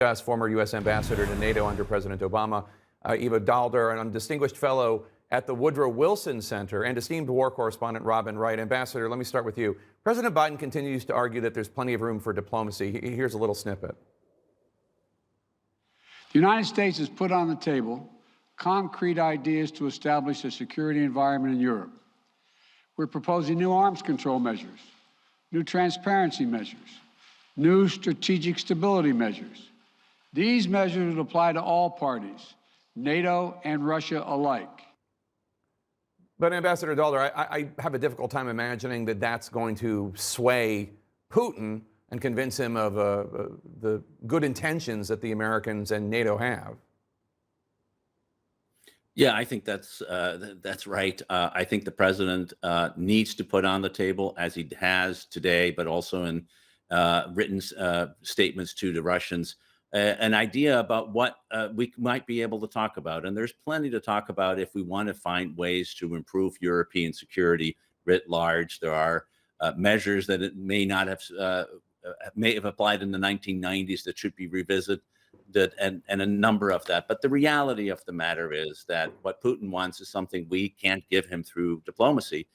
Former U.S. ambassador to NATO under President Obama, Ivo Daalder, and a distinguished fellow at the Woodrow Wilson Center, and esteemed war correspondent Robin Wright. Ambassador, let me start with you. President Biden continues to argue that there's plenty of room for diplomacy. Here's a little snippet. The United States has put on the table concrete ideas to establish a security environment in Europe. We're proposing new arms control measures, new transparency measures, new strategic stability measures. These measures will apply to all parties, NATO and Russia alike. But Ambassador Daalder, I have a difficult time imagining that that's going to sway Putin and convince him of the good intentions that the Americans and NATO have. Yeah, I think that's right. I think the president needs to put on the table, as he has today, but also in written statements to the Russians, an idea about what we might be able to talk about. And there's plenty to talk about if we want to find ways to improve European security writ large. There are measures that it may not have may have applied in the 1990s that should be revisited, and a number of that. But the reality of the matter is that what Putin wants is something we can't give him through diplomacy.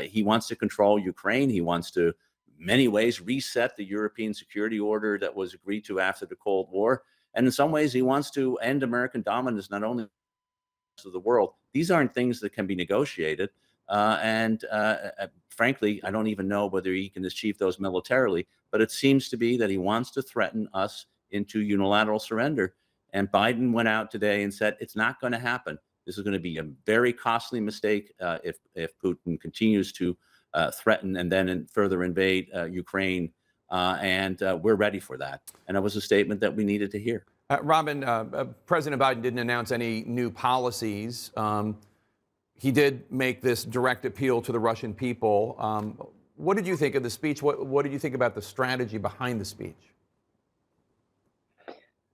He wants to control Ukraine. He wants to, many ways, reset the European security order that was agreed to after the Cold War. And in some ways, he wants to end American dominance, not only of the world. These aren't things that can be negotiated. Frankly, I don't even know whether he can achieve those militarily, but it seems to be that he wants to threaten us into unilateral surrender. And Biden went out today and said, it's not going to happen. This is going to be a very costly mistake if Putin continues to threaten and then further invade Ukraine. And we're ready for that. And that was a statement that we needed to hear. Robin, President Biden didn't announce any new policies. He did make this direct appeal to the Russian people. What did you think of the speech? What did you think about the strategy behind the speech?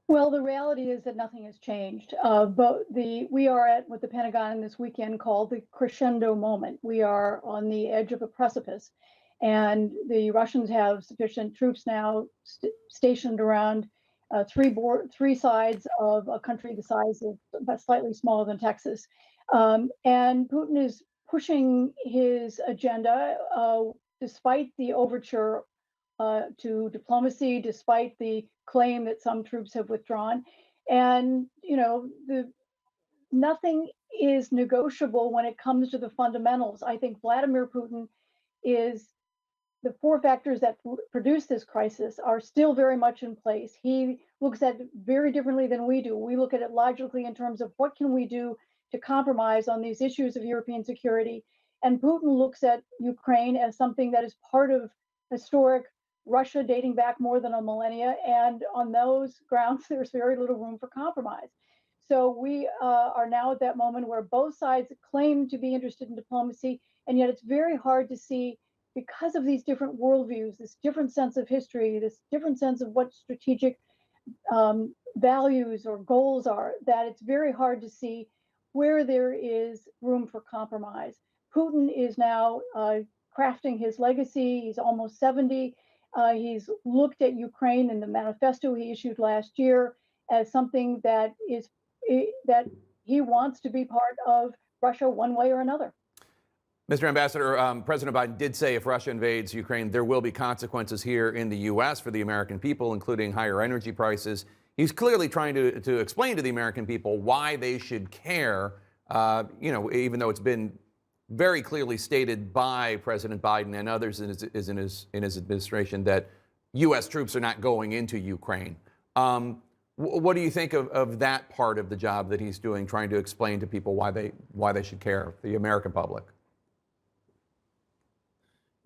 Well, the reality is that nothing has changed. We are at what the Pentagon this weekend called the crescendo moment. We are on the edge of a precipice, and the Russians have sufficient troops now stationed around three sides of a country the size of, but slightly smaller than Texas. And Putin is pushing his agenda despite the overture to diplomacy, despite the claim that some troops have withdrawn. And, you know, nothing is negotiable when it comes to the fundamentals. I think Vladimir Putin is the four factors that produce this crisis are still very much in place. He looks at it very differently than we do. We look at it logically in terms of what can we do to compromise on these issues of European security. And Putin looks at Ukraine as something that is part of historic Russia dating back more than a millennia. And on those grounds, there's very little room for compromise. So we are now at that moment where both sides claim to be interested in diplomacy. And yet it's very hard to see, because of these different worldviews, this different sense of history, this different sense of what strategic values or goals are, that it's very hard to see where there is room for compromise. Putin is now crafting his legacy. He's almost 70. He's looked at Ukraine in the manifesto he issued last year as something that he wants to be part of Russia one way or another. Mr. Ambassador, President Biden did say if Russia invades Ukraine, there will be consequences here in the U.S. for the American people, including higher energy prices. He's clearly trying to explain to the American people why they should care, even though it's been very clearly stated by President Biden and others in his administration that U.S. troops are not going into Ukraine. What do you think of that part of the job that he's doing, trying to explain to people why they should care, the American public?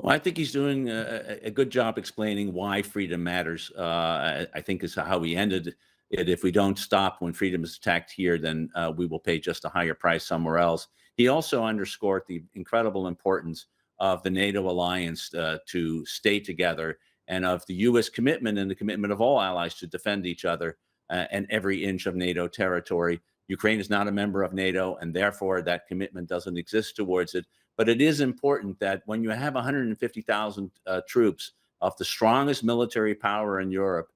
Well, I think he's doing a good job explaining why freedom matters. I think is how he ended it. If we don't stop when freedom is attacked here, then we will pay just a higher price somewhere else. He also underscored the incredible importance of the NATO alliance to stay together, and of the U.S. commitment and the commitment of all allies to defend each other and every inch of NATO territory. Ukraine is not a member of NATO, and therefore that commitment doesn't exist towards it. But it is important that when you have 150,000 troops of the strongest military power in Europe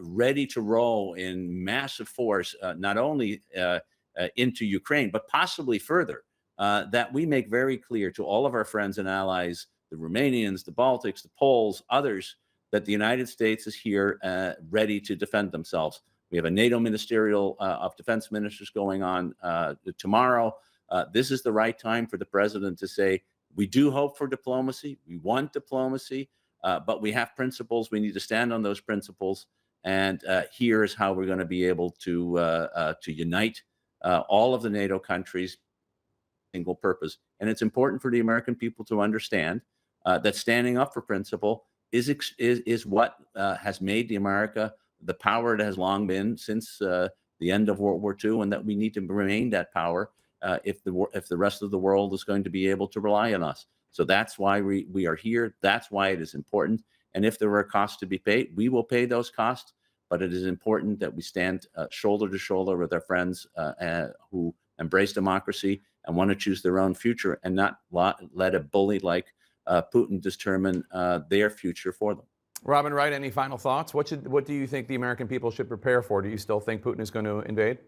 ready to roll in massive force, not only into Ukraine, but possibly further, that we make very clear to all of our friends and allies, the Romanians, the Baltics, the Poles, others, that the United States is here ready to defend themselves. We have a NATO ministerial of defense ministers going on tomorrow. This is the right time for the president to say, we do hope for diplomacy. We want diplomacy, but we have principles. We need to stand on those principles. And here is how we're going to be able to unite all of the NATO countries, single purpose. And it's important for the American people to understand that standing up for principle is what has made the America the power it has long been since the end of World War II, and that we need to remain that power if the rest of the world is going to be able to rely on us. So that's why we are here. That's why it is important. And if there are costs to be paid, we will pay those costs. But it is important that we stand shoulder to shoulder with our friends who embrace democracy and want to choose their own future, and not let a bully like Putin determine their future for them. Robin Wright, any final thoughts? What do you think the American people should prepare for? Do you still think Putin is going to invade?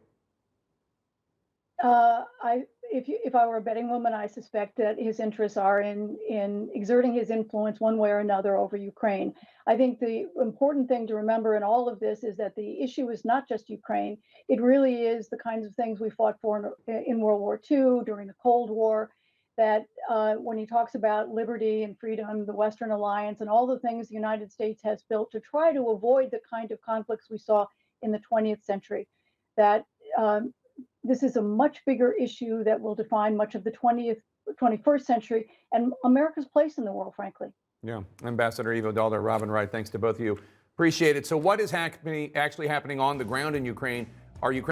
If I were a betting woman, I suspect that his interests are in exerting his influence one way or another over Ukraine. I think the important thing to remember in all of this is that the issue is not just Ukraine. It really is the kinds of things we fought for in World War II, during the Cold War, that when he talks about liberty and freedom, the Western Alliance, and all the things the United States has built to try to avoid the kind of conflicts we saw in the 20th century, that this is a much bigger issue that will define much of the 21st century and America's place in the world, frankly. Yeah. Ambassador Ivo Daalder, Robin Wright, thanks to both of you. Appreciate it. So what is actually happening on the ground in Ukraine? Are Ukraine